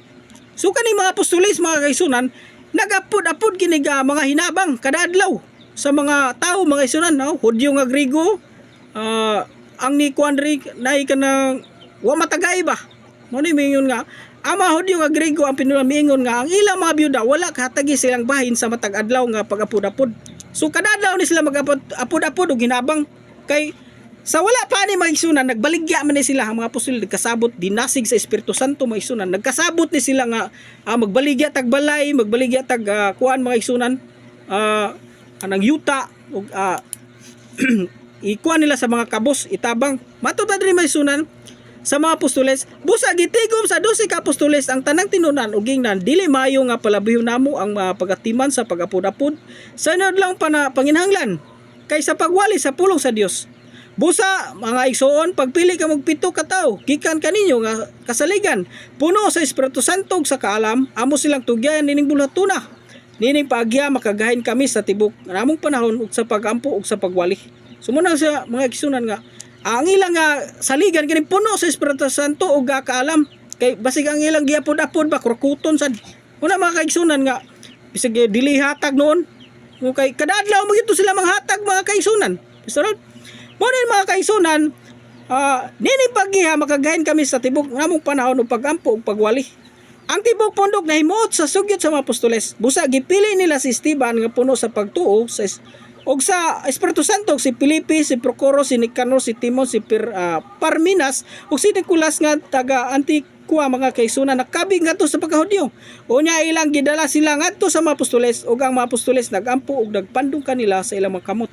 B: So kani mga apostoles mga kaigsunan nagapod-apod kini mga hinabang kada adlaw sa mga tao mga kaigsunan, no? Hudyo nga Grigo, ang ni Kuandri nay kanang wa matagay ba. Mo ni mingon nga ang mga Hudyo nga Grigo ang pinulungan miingon nga ang ilang mga byuda wala kahatagi sa ilang bahin sa matag adlaw nga pag-apod-apod. So kada adlaw ni sila mag-apod-apod og hinabang kay sa wala pa ni maigsunan nagbaligya man ni sila ang mga apostol nagkasabot dinasig sa Espiritu Santo maigsunan nagkasabot ni sila nga magbaligya tag balay magbaligya tag kuan mga igsunan anang yuta ug ikuan nila sa mga kabos itabang matod diri maigsunan sa mga apostoles busa gitigom sa 12 ka apostoles ang tanang tinunan ug gingnan dili maayo nga palabihon namo ang pagatiman sa pag-apod-apod sa inod lang panginhanglan kay sa pagwali sa pulong sa Dios. Busa mga igsoon pagpili ka magpito ka tawo gikan kaninyo nga kasaligan puno sa Espiritu Santo sa kaalam amo silang tugyan nining bulatuna nining paagya makagahin kami sa tibok namong panahon ug sa pagampo ug sa pagwali. Sumunang sa mga igsunan nga ang ilang nga saligan kini puno sa Espiritu Santo ug kaalam kay basig ang ilang giapod-apod ba krokuton sad una mga kaigsunan nga bisag dili hatag noon kay kada adlaw magito sila manghatag mga kaigsunan. Bisarod mo din mga kaigsunan, nini paggiha makagahin kami sa tibok namong panahon ug pagampo ug pagwali. Ang tibok pundok nahimuot sa sugyot sa mga apostoles. Busa gipili nila si Esteban nga puno sa pagtuo ug sa Espiritu Santo si Felipe, si Procoro, si Nicanor, si Timon, si Parmenas ug si Nicolas nga taga Antigua mga kaigsunan nakabig ngadto sa pagkahudyo. Unya ilang gidala sila ngadto sa mga apostoles ug ang mga apostoles nagampo ug nagpandong kanila sa ilang mga kamot.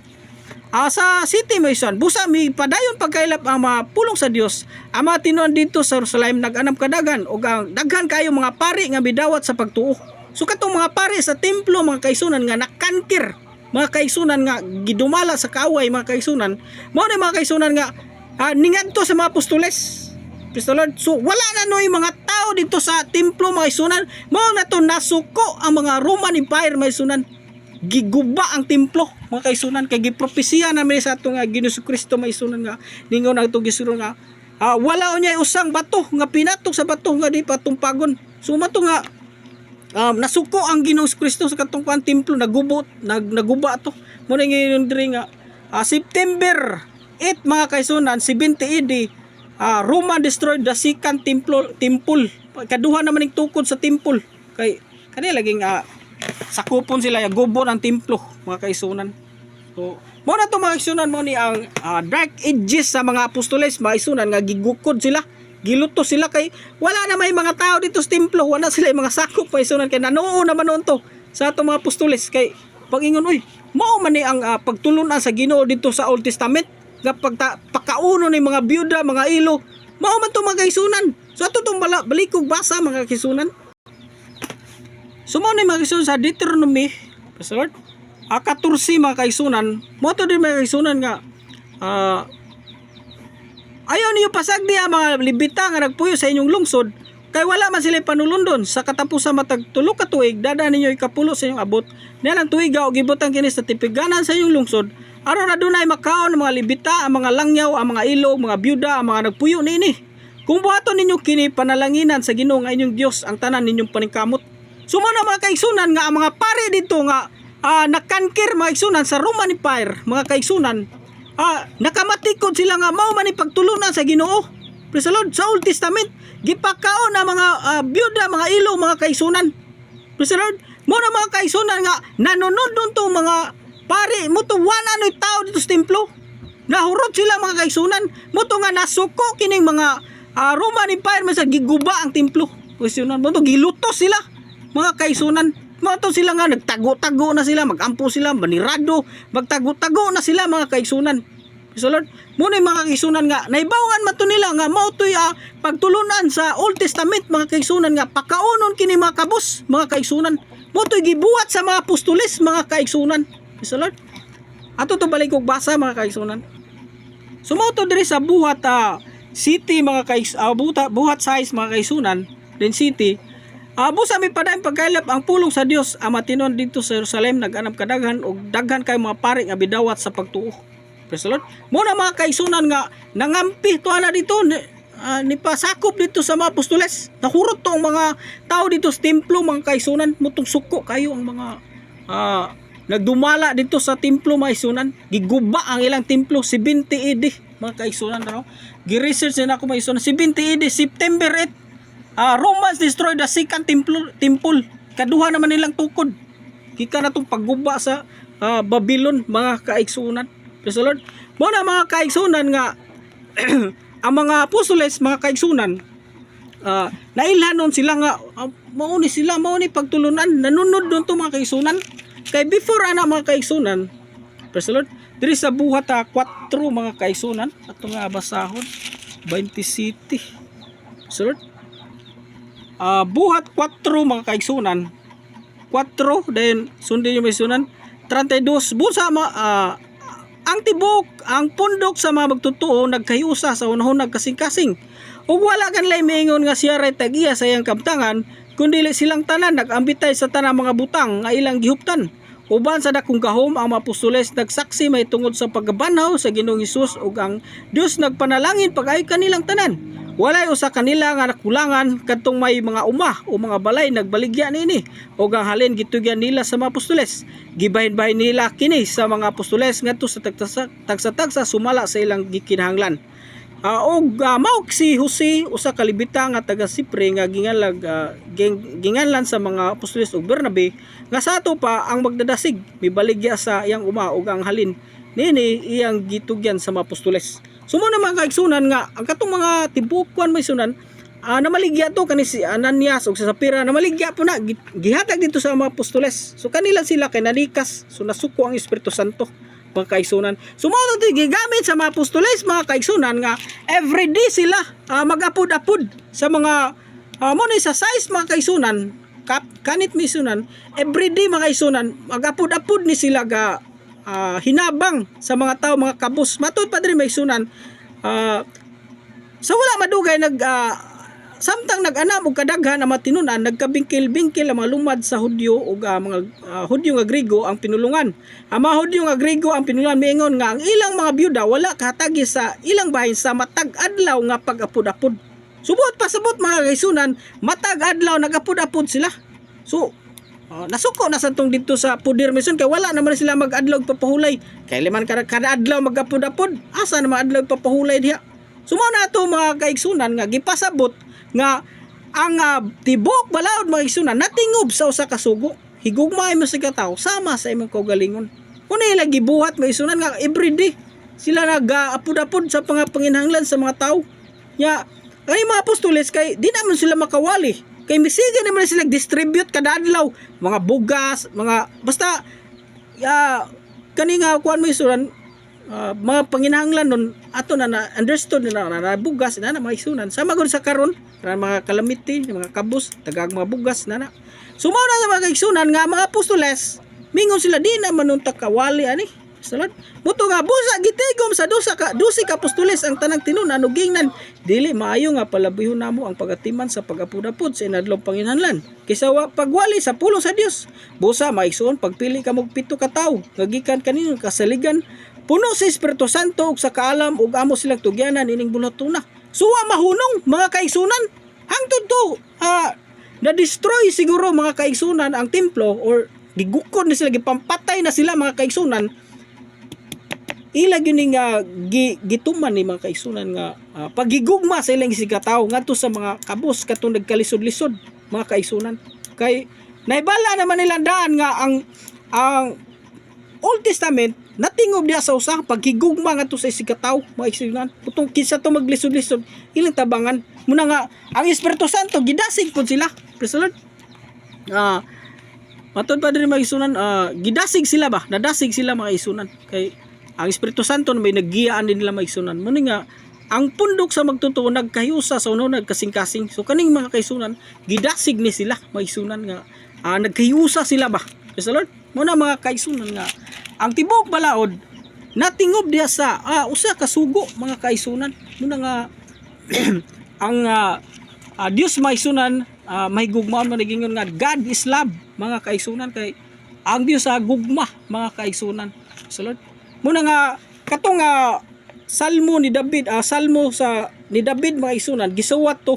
B: Sa City Mason, busa mi padayon pagkailap ang mga pulong sa Dios. Ang mga tinuan dito sa Jerusalem nag-anam kadagan o daghan kayo mga pari nga bidawat sa pagtuo. So katong mga pari sa templo mga kaigsunan nga nakankir, mga kaigsunan nga gidumala sa kaaway mga kaigsunan. Mao ni mga kaigsunan nga ningadto sa mga apostoles. Praise the Lord. So wala na noy mga tao dito sa templo mga kaigsunan. Mao na to nasuko ang mga Roman Empire mga kaigsunan. Giguba ang templo mga kaigsunan kay gipropesiya namin sa atong Ginoong Kristo maisunan nga ningon ang itong gisuro nga wala unya usang bato nga pinatok sa bato nga di patumpagon. So mato nga nasuko ang Ginoong Kristo sa katong templo naguba to mo na ngayon diri nga September 8 mga kaigsunan 70 AD Roman destroyed the second temple kaduha naman ning tukod sa temple kay kanila laging sakupon sila gubo ng templo mga kaigsunan. So mo na to mga kaigsunan mo ni ang dark ages sa mga apostoles mga kaigsunan nga gigukod sila giluto sila kay wala na may mga tao dito sa templo wala sila mga sakop mga kaigsunan kay nanuo naman noon to sa atong mga apostoles kay pagingon oy mao man ni ang pagtulunan sa Ginoo dito sa Old Testament nga pagkauno ni mga byuda mga ilo mao man to mga kaigsunan. So ato tong balikog basa mga kaigsunan. Sumaw ni mga kaigsunan sa Deuteronomy, Pastor, 14 mga kaigsunan, mo to din mga kaigsunan nga ayaw niyo pasagdi ang mga libita nga nagpuyo sa inyong lungsod kay wala man sila panulundon sa katapusan matag tulo ka tuig dadaan ninyo ikapulo sa inyong abot nilang tuiga og gibutang kini sa tipiganan sa inyong lungsod aron adunay makaon ang mga libita ang mga langyaw ang mga ilo mga byuda ang mga nagpuyo niini kung buhaton ninyo kini panalanginan sa Ginoo nga inyong Dios ang tanan ninyong paningkamot. Sumo na mga kaigsunan nga ang mga pare dito nga nakankir mga kaigsunan sa Roman Empire, mga kaigsunan, nakamatikod sila nga mao man pagtulunan sa Ginoo. Praise the Lord. Sa Old Testament, gipakaon na mga byuda, mga ilo, mga kaigsunan. Praise the Lord. Mo na mga kaigsunan nga nanunod nun tong mga pari mo to 100 tao dito sa templo. Nahurot sila mga kaigsunan. Mo to nga nasuko kining mga Roman Empire man sa giguba ang templo. Kaigsunan mo to gilutos sila mga kaigsunan. Mo to sila nga nagtago-tago na sila, magampo sila, manirado, magtago-tago na sila mga kaigsunan. So Lord, muna yung mga kaigsunan nga naibawan man to nila nga mao to'y pagtulunan sa Old Testament mga kaigsunan nga pakaunon kini mga kabus mga kaigsunan. Mo to'y gibuhat sa mga apostoles mga kaigsunan. So Lord, ato to balik og basa mga kaigsunan. So mao to diri sa buhat city mga buhat size mga kaigsunan, din city. Busa mi padayong pagkailap ang pulong sa Dios ang matinon dito sa Jerusalem nag-anap kadaghan og daghan kay mga pari nga bidawat sa pagtuo. Praise the Lord. Muna mga kaigsunan nga nangampi to ana dito ni pasakop dito sa mga apostoles. Nahurot to ang mga tao dito sa templo mga kaigsunan. Mutong suko kayo ang mga nagdumala dito sa templo mga kaigsunan. Giguba ang ilang templo 70 AD mga kaigsunan. Gi-research na ako mga kaigsunan. 70 AD September 8 Romans destroyed the second temple. Kaduha naman nilang tukod. Kika na itong pagguba sa Babylon mga kaigsunan. Praise the Lord. Muna mga kaigsunan nga ang mga apostoles mga kaigsunan nailhanon sila nga mauni pagtulunan nanunod doon to mga kaigsunan. Kay before ana mga kaigsunan, praise the Lord, diri sa buhat 4 mga kaigsunan ato nga basahon 20 city. Praise the Lord. Buhat 4 mga kaigsunan. 4 then sundin yung may sunan 32 busa ang tibok, ang pundok sa mga magtutuo nagkayusa sa unahon nagkasing-kasing. Ug wala kan lay miingon nga siya ray tagiya sa iyang kabtangan, kundi silang tanan nagambitay sa tanang mga butang nga ilang gihuptan. Uban sa dakong gahom ang mga apostoles nagsaksi may tungod sa pagbanhaw sa Ginoong Hesus ug ang Dios nagpanalangin pag-ay kanilang tanan. Walay usa kanila nga nakulangan kadtong may mga uma o mga balay nagbaligya niini ug ang halin gitugyan nila sa mga apostoles. Gibahin-bahin nila kini sa mga apostoles ngadto sa tagsa-tagsa sumala sa ilang gikinahanglan. Mao si Jose usa ka libita nga taga Sipre nga ginganlan sa mga apostoles ug Bernabe nga sa ato pa ang magdadasig mibaligya sa iyang uma ug ang halin niini iyang gitugyan sa mga apostoles. Sumo na mga kaigsunan nga ang katong mga tibukuan may sunan namaligya to kani si Ananias ug sa Sapira namaligya po na gihatag dito sa mga apostoles. So kanila sila kay nalikas so nasuko ang Espiritu Santo mga kaigsunan. Sumo to gigamit sa mga apostoles mga kaigsunan nga everyday sila mag-apod-apod sa mga mo ni sa size mga kaigsunan kanit mi sunan everyday mga kaigsunan mag-apod-apod ni sila ga hinabang sa mga tao mga kabus matud pa diri may sunan sa wala madugay samtang nag-anam og kadaghan ang matinunan nagkabingkil-bingkil ang mga lumad sa Hudyo ug mga Hudyo nga Grigo ang pinulungan. Ang mga Hudyo nga Grigo ang pinulungan miingon nga ang ilang mga byuda wala kahatagi sa ilang bahin sa matag adlaw nga pag-apod-apod. Subot pasabot mga kaigsunan matag adlaw nag-apod-apod sila. So nasuko na sa tong dito sa pudir mission kay wala naman sila mag-adlaw papahulay kay liman kada adlaw mag-apod-apod asa naman adlaw papahulay diha. Sumo na ato mga kaigsunan nga gipasabot nga ang tibok balaod mga kaigsunan natingob sa usa ka sugo higugmay mo sa katawo sama sa imong kaugalingon. Una ila gibuhat mga kaigsunan nga everyday sila nag-apod-apod sa panginahanglan sa mga tao. Ya kay mga apostoles kay di naman sila makawali. Kay misiga naman sila distribute kada adlaw mga bugas, mga basta kani nga kuan mo isuran mga panginahanglan nun ato na understood na bugas na mga isunan sama gud sa karon mga calamity, mga kabus, tagag mga bugas na. Sumaw na sa mga isunan nga mga apostoles mingon sila di na manunta kawali ani. Salad. Buto nga busa gitigom sa 12 ka apostoles ang tanang tinunan ug gingnan dili maayo nga palabihon namo ang pagatiman sa pag-apod-apod sa inadlong panginahanglan kaysa pagwali sa pulong sa Dios. Busa maigsoon pagpili ka og 7 ka tawo nga gikan kanino kasaligan puno sa Espiritu Santo ug sa kaalam ug amo silang tugyanan ining bulatuna. Suwa mahunong mga kaigsunan hangtod to na-destroy siguro mga kaigsunan ang templo or gigukod na sila, gipampatay na sila mga kaigsunan. Ilag yun nga gituman ni mga kaigsunan nga pagigugma sa ilang sigataw ngadto sa mga kabus katong nagkalisod-lisod mga kaigsunan. Kay naibala naman nila daan nga ang Old Testament natingob diya sa usa paghigugma ngadto sa sigataw mga kaigsunan. Putong kinsa to maglisod-lisod ilang tabangan muna nga ang Espiritu Santo gidasig pud sila. Praise the Lord. Matod pa din mga kaigsunan, gidasig sila ba? Nadasig sila mga kaigsunan. Kay ang Espiritu Santo may naggiyaan din nila mga kaigsunan. Muna nga ang pundok sa magtutuo nagkahiusa sa uno nagkasing-kasing. So kaning mga kaigsunan gidasig ni sila mga kaigsunan nga nagkahiusa sila ba? Praise the Lord. Muna mga kaigsunan nga ang tibok balaod natingob diya sa usa ka sugo mga kaigsunan. Muna nga ang Dios mga kaigsunan may gugmaon man nagingon nga God is love mga kaigsunan. Kay ang Dios sa gugma mga kaigsunan. Praise the Lord. Muna nga katong salmo ni David, salmo ni David mga kaigsunan gisuwat to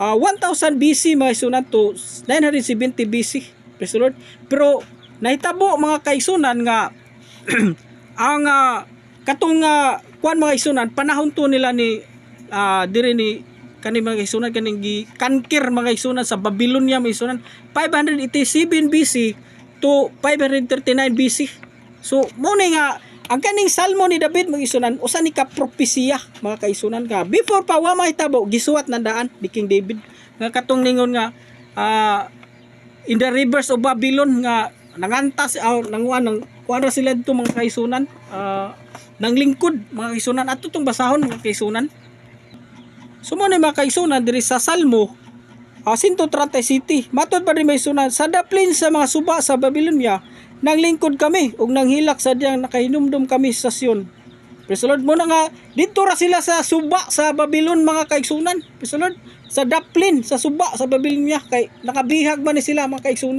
B: 1000 BC mga kaigsunan to 970 BC. Praise the Lord. Pero nahitabo mga kaigsunan nga ang katong kuan mga kaigsunan panahon to nila ni dire ni kani mga kaigsunan kaning gi-conquer mga kaigsunan sa Babylonia mga kaigsunan 587 BC to 539 BC. So mo ni nga ang kaning salmo ni David mga kaigsunan usa ni ka propesiya mga kaigsunan nga before pa wa mahitabo gisuwat na daan ni King David nga katong ningon nga in the rivers of Babylon nga nangantas nang kuara sila dito mga kaigsunan nang lingkod mga kaigsunan ato tong basahon mga kaigsunan. So mo ni mga kaigsunan diri sa Salmo 137 matod pa rin may sunan sa daplin sa mga suba sa Babylonia nang lingkod kami ug nang hilak sa diyang nakahinumdum kami sa Sion. Praise the Lord. Mo na nga dito ra sila sa suba sa Babylon mga kaigsunan. Praise the Lord. Sa daplin sa suba sa Babylonia kay nakabihag man ni sila mga kaigsunan.